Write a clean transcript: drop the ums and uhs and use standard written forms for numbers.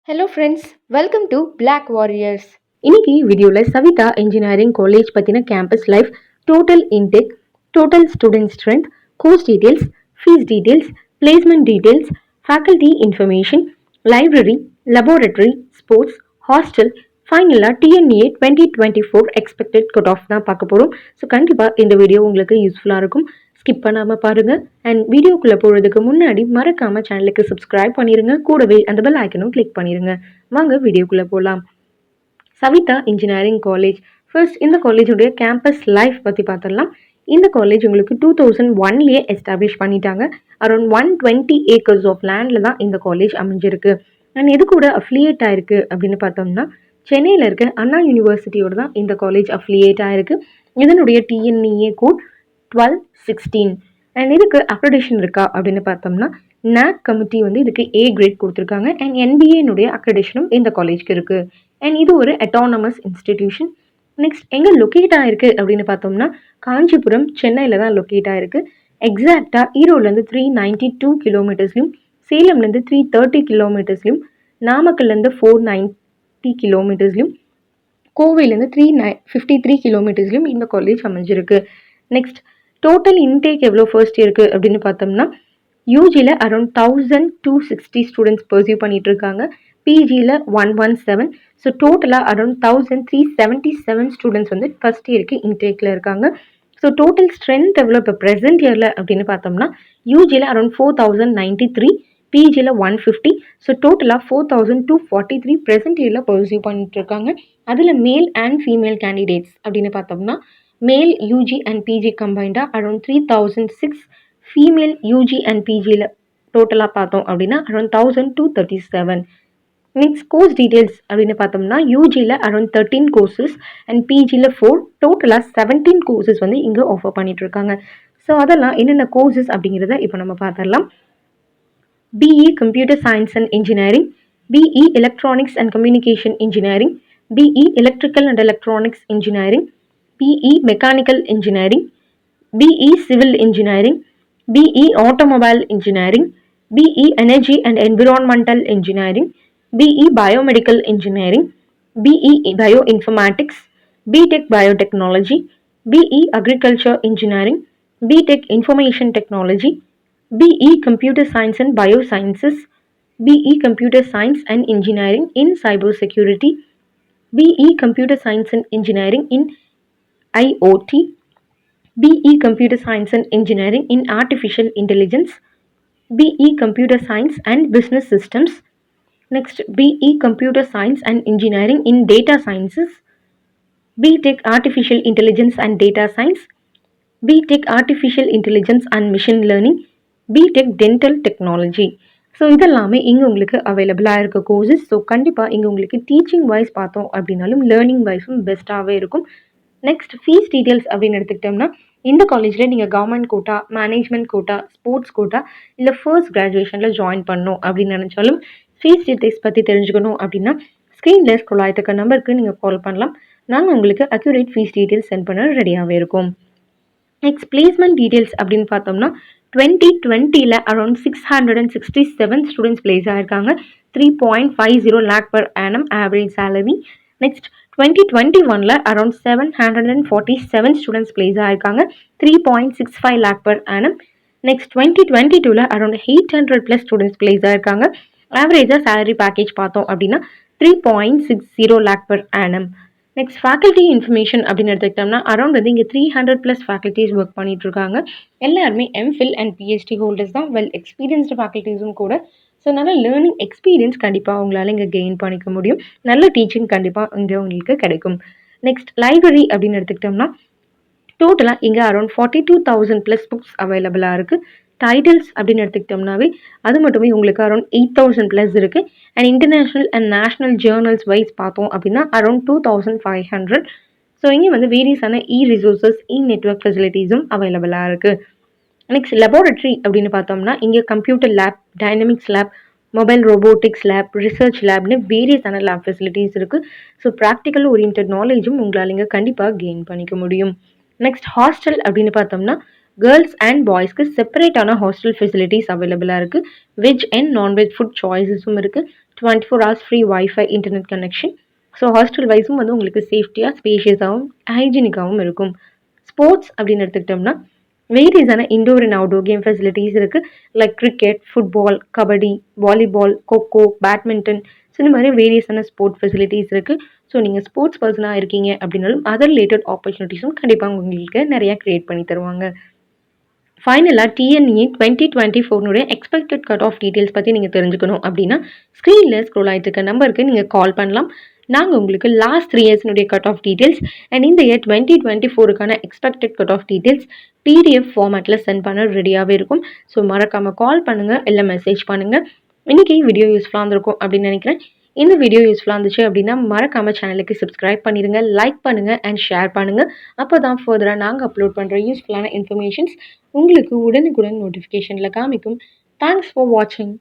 Hello friends, welcome to Black Warriors. இன்னைக்கு வீடியோவில் Savitha engineering college பற்றின campus life, total intake, total student strength, course details, fees details, placement details, faculty information, library, laboratory, sports, hostel, ஃபைனலாக DNA 2024 expected cut of தான் பார்க்க போகிறோம். So கண்டிப்பாக இந்த video உங்களுக்கு யூஸ்ஃபுல்லாக இருக்கும். ஸ்கிப் பண்ணாமல் பாருங்கள். அண்ட் வீடியோக்குள்ளே போகிறதுக்கு முன்னாடி மறக்காமல் சேனலுக்கு சப்ஸ்கிரைப் பண்ணிடுங்க. கூடவே அந்த பெல் ஐக்கனும் கிளிக் பண்ணிடுங்க. வாங்க வீடியோக்குள்ளே போகலாம். Savitha engineering college. ஃபர்ஸ்ட் இந்த காலேஜுடைய கேம்பஸ் லைஃப் பற்றி பார்த்துடலாம். இந்த காலேஜ் உங்களுக்கு 2001லேயே எஸ்டாப்ளிஷ் பண்ணிட்டாங்க. அரௌண்ட் 120 ஏக்கர்ஸ் ஆஃப் லேண்டில் தான் இந்த காலேஜ் அமைஞ்சிருக்கு. அண்ட் எது கூட அஃபிலியேட் ஆயிருக்கு அப்படின்னு பார்த்தோம்னா, சென்னையில் இருக்க அண்ணா யூனிவர்சிட்டியோட தான் இந்த காலேஜ் அஃபிலியேட் ஆயிருக்கு. இதனுடைய டிஎன்இஏ கோட் 1216. அண்ட் இதுக்கு அக்ரெடிஷன் இருக்கா அப்படின்னு பார்த்தோம்னா, நாக் கமிட்டி வந்து இதுக்கு ஏ கிரேட் கொடுத்துருக்காங்க. அண்ட் என்பிஏனுடைய அக்ரெடிஷனும் இந்த காலேஜ்க்கு இருக்குது. அண்ட் இது ஒரு அட்டானமஸ் இன்ஸ்டிடியூஷன். நெக்ஸ்ட் எங்கே லொக்கேட் ஆகிருக்கு அப்படின்னு பார்த்தோம்னா, காஞ்சிபுரம், சென்னையில் தான் லொக்கேட் ஆகிருக்கு. எக்ஸாக்டாக ஈரோட்லேருந்து 392 கிலோமீட்டர்ஸ்லையும், சேலம்லேருந்து 330 கிலோமீட்டர்ஸ்லையும், நாமக்கல்லேருந்து 490 கிலோமீட்டர்ஸ்லையும், கோவையிலேருந்து 353 கிலோமீட்டர்ஸ்லையும் இந்த காலேஜ் அமைஞ்சிருக்கு. நெக்ஸ்ட் டோட்டல் இன்டேக் எவ்வளோ ஃபர்ஸ்ட் இயருக்கு அப்படின்னு பார்த்தோம்னா, யூஜியில் அரௌண்ட் 1260 ஸ்டூடெண்ட்ஸ் பர்சியூ பண்ணிட்டு இருக்காங்க. பிஜியில் 117. ஸோ டோட்டலாக அரௌண்ட் 1377 ஸ்டூடெண்ட்ஸ் வந்து ஃபர்ஸ்ட் இயருக்கு இன்டேக்கில் இருக்காங்க. ஸோ டோட்டல் ஸ்ட்ரென்த் எவ்வளோ இப்போ ப்ரெசென்ட் இயரில் அப்படின்னு பார்த்தோம்னா, யூஜியில் அரௌண்ட் 4093, பிஜியில் 150. ஸோ டோட்டலாக 4243 ப்ரெசென்ட் இயரில் பர்சியூ பண்ணிட்டு இருக்காங்க. அதில் மேல் அண்ட் ஃபீமேல் கேண்டிடேட்ஸ் அப்படின்னு பார்த்தோம்னா, மேல் யூஜி அண்ட் பிஜி கம்பைண்டாக அரௌண்ட் 3006, ஃபீமேல் யூஜி அண்ட் பிஜியில் டோட்டலாக பார்த்தோம் அப்படின்னா அரௌண்ட் 1237. நெக்ஸ்ட் கோர்ஸ் டீட்டெயில்ஸ் அப்படின்னு பார்த்தோம்னா, யூஜியில் அரௌண்ட் 13 கோர்சஸ் அண்ட் பிஜியில் 4, டோட்டலாக 17 கோர்சஸ் வந்து இங்கே ஆஃபர் பண்ணிட்டு இருக்காங்க. ஸோ அதெல்லாம் என்னென்ன கோர்சஸ் அப்படிங்கிறத இப்போ நம்ம பார்த்துடலாம். BE computer science and engineering, BE electronics and communication engineering, BE electrical and electronics engineering, BE Mechanical Engineering, BE Civil Engineering, BE Automobile Engineering, BE Energy and Environmental Engineering, BE Biomedical Engineering, BE Bioinformatics, BTech Biotechnology, BE Agriculture Engineering, BTech Information Technology, BE Computer Science and Biosciences, BE Computer Science and Engineering in Cybersecurity, BE Computer Science and Engineering in IoT, BE Computer Science and Engineering in Artificial Intelligence, BE Computer Science and Business Systems. Next, BE Computer Science and Engineering in Data Sciences, BTech Artificial Intelligence and Data Science, BTech Artificial Intelligence and Machine Learning, BTech Dental Technology. So இதெல்லாமே இங்கே உங்களுக்கு அவைலபிளாக இருக்க courses. So கண்டிப்பாக இங்கே உங்களுக்கு teaching wise பார்த்தோம் அப்படின்னாலும் லேர்னிங் வைஸும் பெஸ்ட்டாகவே இருக்கும். நெக்ஸ்ட் ஃபீஸ் டீட்டெயில்ஸ் அப்படின்னு எடுத்துக்கிட்டோம்னா, இந்த காலேஜில் நீங்கள் government quota, management quota, sports quota, இல்லை ஃபர்ஸ்ட் கிராஜுவேஷனில் ஜாயின் பண்ணணும் அப்படின்னு நினச்சாலும், ஃபீஸ் டீட்டெயில்ஸ் பற்றி தெரிஞ்சுக்கணும் அப்படின்னா ஸ்க்ரீனில் ஸ்க்ரோல் ஆகிருக்க நம்பருக்கு நீங்கள் கால் பண்ணலாம். நாங்கள் உங்களுக்கு அக்யூரேட் ஃபீஸ் டீட்டெயில்ஸ் சென்ட் பண்ண ரெடியாகவே இருக்கும். நெக்ஸ்ட் பிளேஸ்மெண்ட் டீட்டெயில்ஸ் அப்படின்னு பார்த்தோம்னா, 2020ல் அரௌண்ட் 667 ஸ்டூடெண்ட்ஸ் பிளேஸ் ஆகிருக்காங்க. 3.50 lakh per annum average salary. Next 2021ல் அரௌண்ட் 747 ஸ்டூடெண்ட்ஸ் பிளேஸ் ஆகிருக்காங்க. 3.65 lakh per annum. நெக்ஸ்ட் 2022ல் அரௌண்ட் 800+ ஸ்டூடெண்ட்ஸ் பிளேஸ் ஆகிருக்காங்க. ஆவரேஜாக சேலரி பேக்கேஜ் பார்த்தோம் அப்படின்னா 3.60 lakh per annum. Next faculty information அப்படின்னு எடுத்துக்கிட்டோம்னா, அரௌண்ட் வந்து இங்கே 300+ ஃபேக்கல்ட்டிஸ் ஒர்க் பண்ணிட்டு இருக்காங்க. எல்லாருமே எம்ஃபில் அண்ட் பிஹெச்டி ஹோல்டர்ஸ் தான், வெல் எக்ஸ்பீரியன்ஸ்டு ஃபேக்கல்ட்டிஸும் கூட. ஸோ நல்ல லேர்னிங் எக்ஸ்பீரியன்ஸ் கண்டிப்பாக உங்களால் இங்கே கெயின் பண்ணிக்க முடியும். நல்ல டீச்சிங் கண்டிப்பாக இங்கே உங்களுக்கு கிடைக்கும். நெக்ஸ்ட் லைப்ரரி அப்படின்னு எடுத்துக்கிட்டோம்னா, டோட்டலாக இங்கே அரௌண்ட் 42,000+ புக்ஸ் அவைலபிளாக இருக்குது. டைட்டில்ஸ் அப்படின்னு எடுத்துக்கிட்டோம்னாவே அது மட்டுமே உங்களுக்கு அரௌண்ட் 8,000+ இருக்குது. And international and national journals wise பார்த்தோம் அப்படின்னா அரௌண்ட் 2,500. ஸோ இங்கே வந்து வேரியஸான ரிசோர்ஸஸ், நெட்வொர்க் ஃபெசிலிட்டிஸும் அவைலபிளாக இருக்குது. நெக்ஸ்ட் லெபார்டரி அப்படின்னு பார்த்தோம்னா, இங்கே computer lab, dynamics lab, mobile robotics lab, research லேப்னு வேரியஸான லேப் ஃபெசிலிட்டிஸ் இருக்குது. ஸோ ப்ராக்டிக்கல் ஓரியன்ட் நாலேஜும் உங்களால் இங்கே கண்டிப்பாக கெயின் பண்ணிக்க முடியும். நெக்ஸ்ட் ஹாஸ்டல் அப்படின்னு பார்த்தோம்னா, கேர்ள்ஸ் அண்ட் பாய்ஸ்க்கு செப்பரேட்டான ஹாஸ்டல் ஃபெசிலிட்டிஸ் அவைலபிளாக இருக்குது. வெஜ் அண்ட் நான்வெஜ் ஃபுட் சாய்ஸஸும் இருக்குது. 24 hours free wifi internet connection. So hostel வைஸும் வந்து உங்களுக்கு சேஃப்டியாக ஸ்பேஷியஸாகவும் ஹைஜீனிக்காகவும் இருக்கும். ஸ்போர்ட்ஸ் அப்படின்னு எடுத்துக்கிட்டோம்னா வேரியஸான indoor and outdoor game facilities இருக்குது. Like cricket, football, kabaddi, volleyball, khokho, badminton, so இந்த மாதிரி வேரியஸான ஸ்போர்ட் ஃபெசிலிட்டிஸ் இருக்குது. ஸோ நீங்கள் ஸ்போர்ட்ஸ் பர்சனாக இருக்கீங்க அப்படின்னாலும் அதர் ரிலேட்டட் ஆப்பர்ச்சுனிட்டிஸும் கண்டிப்பாக உங்களுக்கு நிறையா க்ரியேட் பண்ணி தருவாங்க. ஃபைனலாக TNE 2024 expected cut off details பற்றி நீங்கள் தெரிஞ்சுக்கணும் அப்படின்னா ஸ்க்ரீனில் ஸ்க்ரோல் ஆகிட்டு இருக்க நம்பருக்கு நீங்கள் கால் பண்ணலாம். நாங்கள் உங்களுக்கு லாஸ்ட் 3 இயர்ஸ்னுடைய கட் ஆஃப் டீட்டெயில்ஸ் அண்ட் இந்த இயர் 2024க்கான expected cut off details PDF ஃபார்மேட்டில் சென்ட் பண்ண ரெடியாகவே இருக்கும். ஸோ மறக்காமல் கால் பண்ணுங்கள், இல்லை மெசேஜ் பண்ணுங்கள். இன்றைக்கி வீடியோ யூஸ்ஃபுல்லாக இருந்திருக்கும் அப்படின்னு நினைக்கிறேன். இந்த வீடியோ யூஸ்ஃபுல்லாக இருந்துச்சு அப்படின்னா மறக்காமல் சேனலுக்கு சப்ஸ்கிரைப் பண்ணிடுங்க, லைக் பண்ணுங்கள் அண்ட் ஷேர் பண்ணுங்கள். அப்போ தான் ஃபர்தராக நாங்கள் அப்லோட் பண்ணுற யூஸ்ஃபுல்லான இன்ஃபர்மேஷன்ஸ் உங்களுக்கு உடனுக்குடன் நோட்டிஃபிகேஷனில் காமிக்கும். தேங்க்ஸ் ஃபார் வாட்சிங்.